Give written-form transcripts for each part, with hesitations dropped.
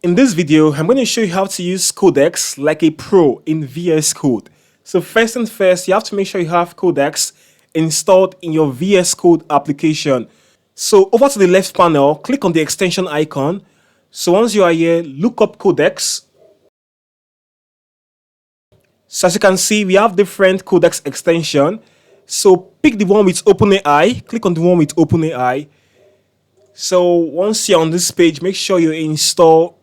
In this video, I'm going to show you how to use Codex like a pro in VS Code. So first and first, you have to make sure you have Codex installed in your VS Code application. So over to the left panel, click on the extension icon. So once you are here, look up Codex. So as you can see, we have different Codex extension. So pick the one with OpenAI, click on the one with OpenAI. So once you're on this page, make sure you install.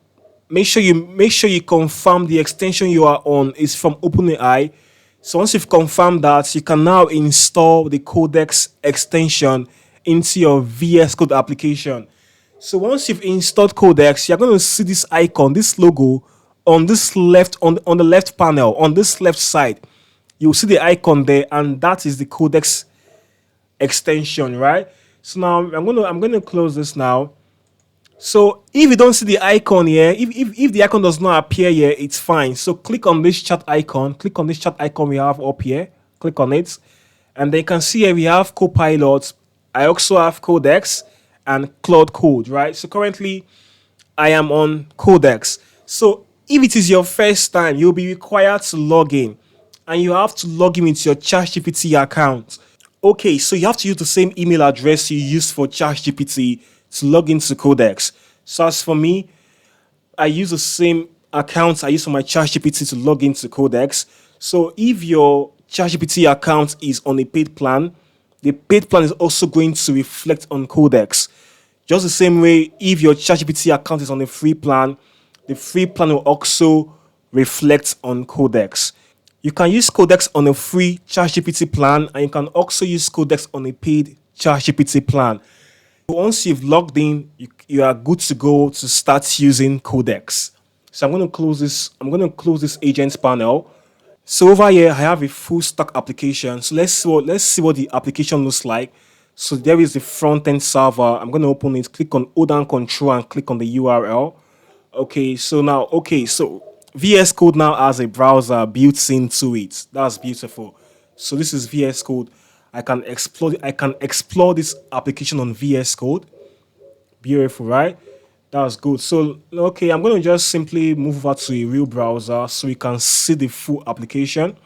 Make sure you confirm the extension you are on is from OpenAI. So once you've confirmed that, you can now install the Codex extension into your VS Code application. So once you've installed Codex, you're going to see this icon, this logo on this left on the left panel, on this left side. You'll see the icon there, and that is the Codex extension, right? So now I'm gonna close this now. So if you don't see the icon here, if the icon does not appear here, it's fine. So click on this chat icon. Click on this chat icon we have up here. Click on it. And then you can see here we have Copilot. I also have Codex and Cloud Code, right? So currently I am on Codex. So if it is your first time, you'll be required to log in. And you have to log in with your ChatGPT account. Okay, so you have to use the same email address you used for ChatGPT to log into Codex. So as for me, I use the same account I use for my ChatGPT to log into Codex. So if your ChatGPT account is on a paid plan, the paid plan is also going to reflect on Codex. Just the same way, if your ChatGPT account is on a free plan, the free plan will also reflect on Codex. You can use Codex on a free ChatGPT plan, and you can also use Codex on a paid ChatGPT plan. Once you've logged in, you are good to go to start using Codex. So I'm going to close this. I'm going to close this agents panel. So over here, I have a full stack application. So let's see what the application looks like. So there is the front end server. I'm going to open it. Click on hold down control and click on the URL. So VS Code now has a browser built into it. That's beautiful. So this is VS Code. I can explore this application on VS Code. Beautiful, right? That was good. So okay, I'm going to just simply move over to a real browser so we can see the full application.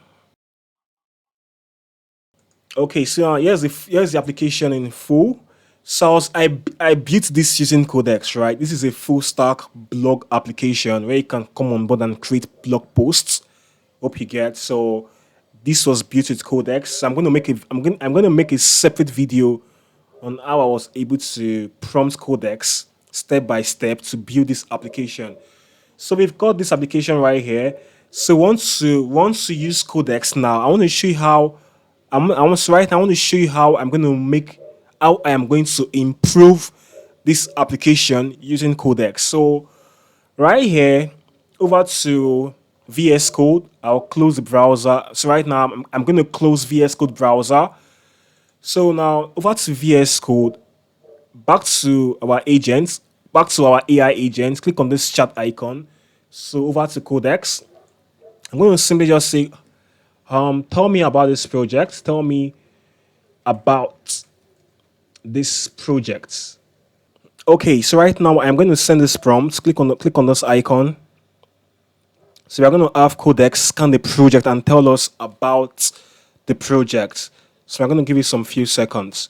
Okay, so here's the application in full. So I built this using Codex, right? This is a full stack blog application where you can come on board and create blog posts. Hope you get. So this was built with Codex. So I'm going to make a separate video on how I was able to prompt Codex step by step to build this application. So we've got this application right here. So once you use Codex now, I want to show you how I want to show you how I am going to improve this application using Codex. So right here, over to VS Code, I'll close the browser. So right now, I'm going to close VS Code browser. So now over to VS Code, back to our agents, back to our AI agents. Click on this chat icon. So over to Codex, I'm going to simply just say, tell me about this project. Tell me about this project. Okay, so right now I'm going to send this prompt. Click on this icon. So we're going to have Codex scan the project and tell us about the project. So I'm going to give you some few seconds.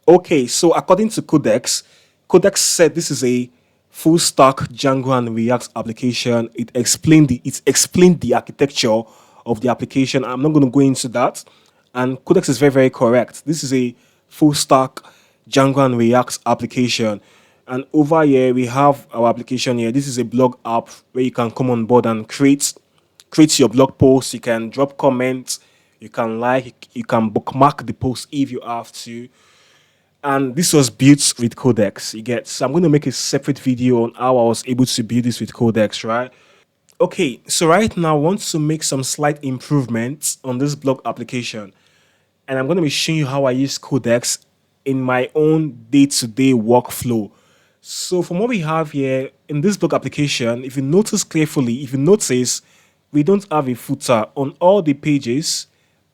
Okay, so according to Codex, Codex said this is a full stack Django and React application. It explained the architecture of the application. I'm not going to go into that. And Codex is very, very correct. This is a full stack Django and React application. And over here, we have our application here. This is a blog app where you can come on board and create your blog posts. You can drop comments. You can like. You can bookmark the post if you have to. And this was built with Codex. You get. So I'm going to make a separate video on how I was able to build this with Codex, right? Okay. So right now, I want to make some slight improvements on this blog application, and I'm going to be showing you how I use Codex in my own day-to-day workflow. So from what we have here in this blog application, if you notice carefully, we don't have a footer. On all the pages,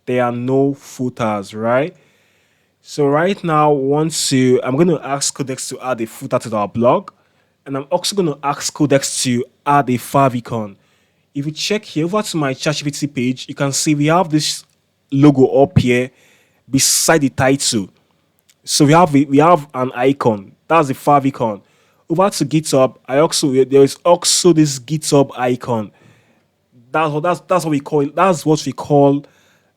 there are no footers, right? So right now, I'm going to ask Codex to add a footer to our blog. And I'm also going to ask Codex to add a favicon. If you check here over to my ChatGPT page, you can see we have this logo up here beside the title. So we have an icon. That's the favicon. Over to GitHub, there is also this GitHub icon. That's what we call it. That's what we call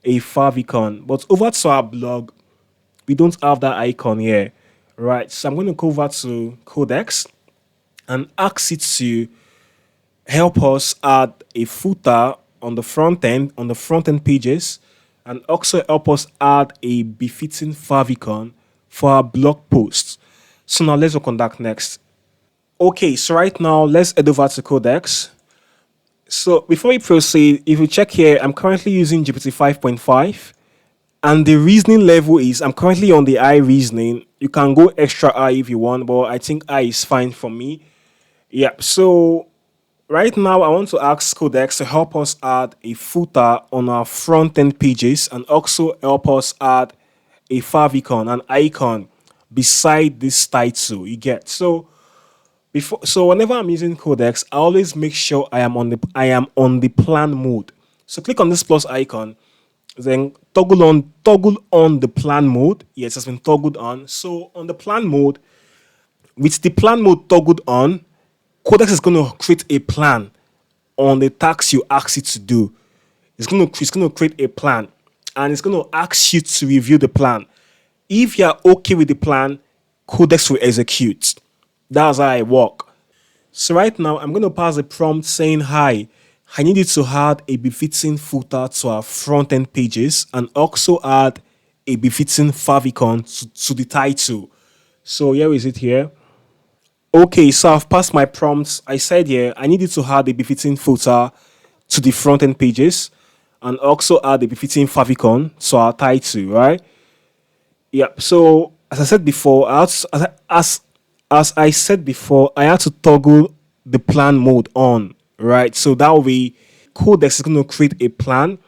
a favicon. But over to our blog, we don't have that icon here. Right. So I'm going to go over to Codex and ask it to help us add a footer on the front end pages, and also help us add a befitting favicon for our blog posts. So now let's work on that next. Okay, so right now let's head over to Codex. So before we proceed, if you check here, I'm currently using GPT 5.5, and the reasoning level is I'm currently on the I reasoning. You can go extra I if you want, but I think I is fine for me. Yeah, so right now, I want to ask Codex to help us add a footer on our front end pages, and also help us add a favicon, an icon beside this title. You get so whenever I'm using Codex, I always make sure I am on the plan mode. So click on this plus icon, then toggle on the plan mode. Yes, it's been toggled on. So on the plan mode, with the plan mode toggled on, Codex is going to create a plan on the task you ask it to do. It's going to create a plan, and it's going to ask you to review the plan. If you're okay with the plan, Codex will execute. That's how I work. So right now, I'm going to pass a prompt saying, "Hi, I need you to add a befitting footer to our front end pages, and also add a befitting favicon to the title." So here is it here. Okay, so I've passed my prompts. I said here I needed to add a befitting footer to the front end pages, and also add a befitting favicon to our title, right? Yeah. So as I said before, as I said before, I had to toggle the plan mode on, right? So that way, Codex is going to create a plan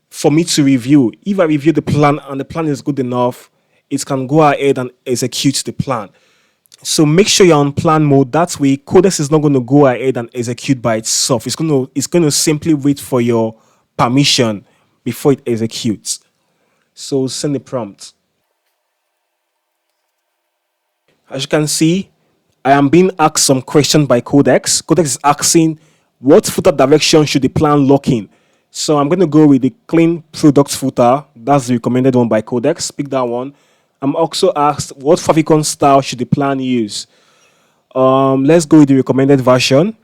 for me to review. If I review the plan and the plan is good enough, it can go ahead and execute the plan. So make sure you're on plan mode. That way, Codex is not going to go ahead and execute by itself. It's going to simply wait for your permission before it executes. So send the prompt. As you can see, I am being asked some questions by Codex. Codex is asking what footer direction should the plan lock in. So I'm going to go with the clean product footer. That's the recommended one by Codex. Pick that one. I'm also asked what favicon style should the plan use. Let's go with the recommended version.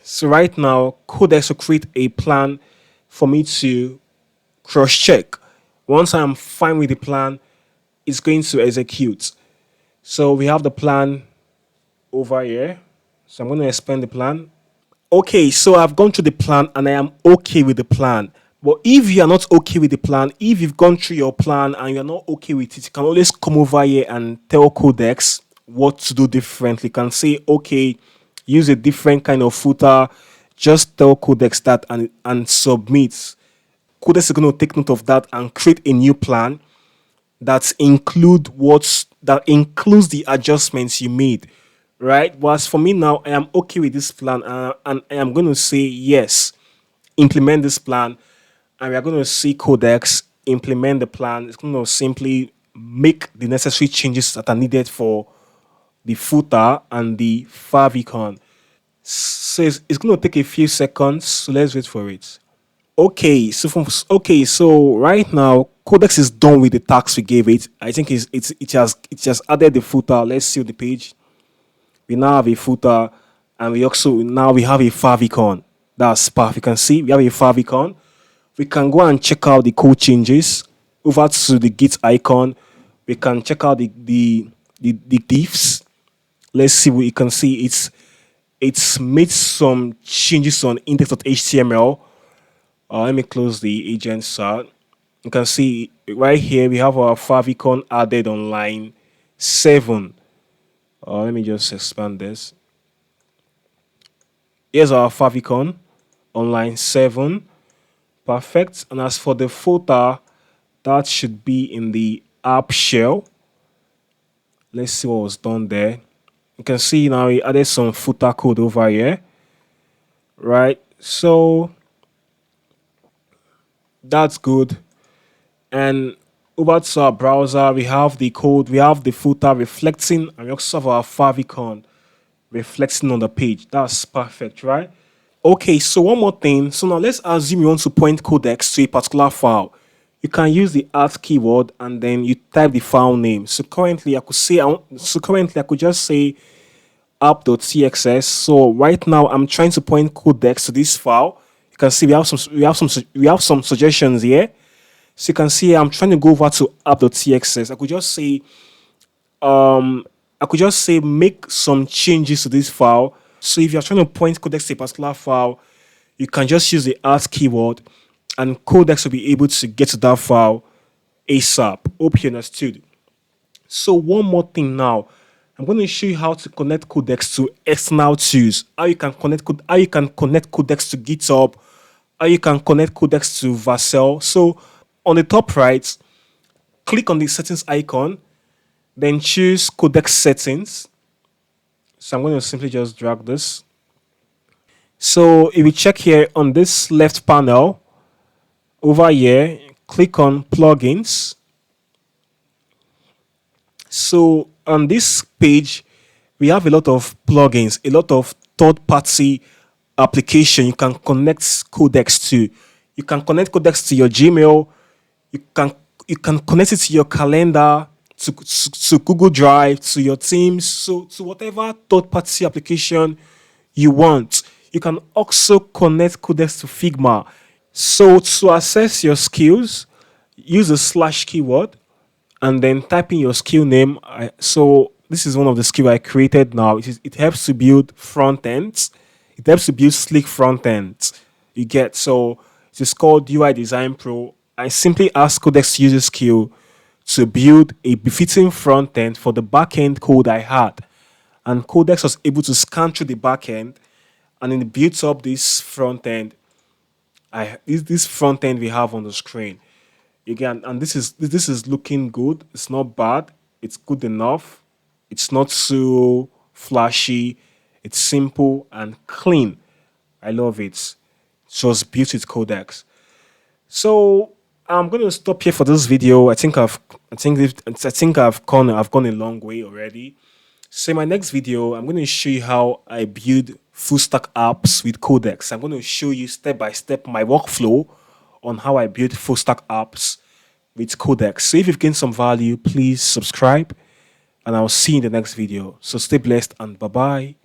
So right now, Codex will create a plan for me to cross check. Once I'm fine with the plan, it's going to execute. So we have the plan over here. So I'm going to expand the plan. Okay, so I've gone through the plan and I am okay with the plan. But if you are not okay with the plan, if you've gone through your plan and you're not okay with it, you can always come over here and tell Codex what to do differently. You can say, okay, use a different kind of footer. Just tell Codex that and submit. Codex is going to take note of that and create a new plan that includes the adjustments you made, right? But as for me now, I am okay with this plan, and I am going to say yes, implement this plan, and we are going to see Codex implement the plan. It's going to simply make the necessary changes that are needed for the footer and the favicon. So it's going to take a few seconds. So let's wait for it. Okay, so right now Codex is done with the task we gave it. I think it has added the footer. Let's see the page. We now have a footer, and we have a favicon. That's perfect. You can see we have a favicon. We can go and check out the code changes over to the Git icon. We can check out the diffs. Let's see what you can see. It's made some changes on index.html. Let me close the agents out. You can see right here we have our favicon added on line 7. Let me just expand this. Here's our favicon on line 7. Perfect. And as for the footer, that should be in the app shell. Let's see what was done there. You can see now we added some footer code over here, right? So that's good. And over to our browser, we have the code, we have the footer reflecting, and we also have our favicon reflecting on the page. That's perfect, right? Okay, so one more thing. So now let's assume you want to point codecs to a particular file. You can use the art keyword and then you type the file name. So currently I could just say app.txs. So right now I'm trying to point codecs to this file. You can see we have some suggestions here. So you can see I'm trying to go over to app.txs. I could just say make some changes to this file. So if you're trying to point codecs to a particular file, you can just use the art keyword and codecs will be able to get to that file ASAP. Hope you understood. So one more thing now. I'm going to show you how to connect codecs to external tools. How you can connect codecs to GitHub. How you can connect codecs to Vercel. So on the top right, click on the settings icon, then choose codecs settings. So I'm going to simply just drag this. So if you check here on this left panel, over here, click on plugins. So on this page, we have a lot of plugins, a lot of third-party application you can connect codecs to. You can connect codecs to your Gmail. You can you can connect it to your calendar, to Google Drive, to your Teams, so to whatever third-party application you want. You can also connect codecs to Figma. So to assess your skills, use a slash keyword and then type in your skill name. So this is one of the skill I created now. It helps to build front ends. It helps to build sleek front ends. You get, so it is called UI Design Pro. I simply ask Codex to use this skill to build a befitting front end for the back end code I had. And Codex was able to scan through the back end and then it built up this front end. This front end we have on the screen again, and this is looking good. It's not bad. It's good enough. It's not so flashy. It's simple and clean. I love it. Just built with Codex. So I'm going to stop here for this video. I think I've gone a long way already. So in my next video, I'm going to show you how I build full stack apps with Codex. I'm going to show you step by step my workflow on how I build full stack apps with Codex. So if you've gained some value, please subscribe and I'll see you in the next video. So stay blessed and bye-bye.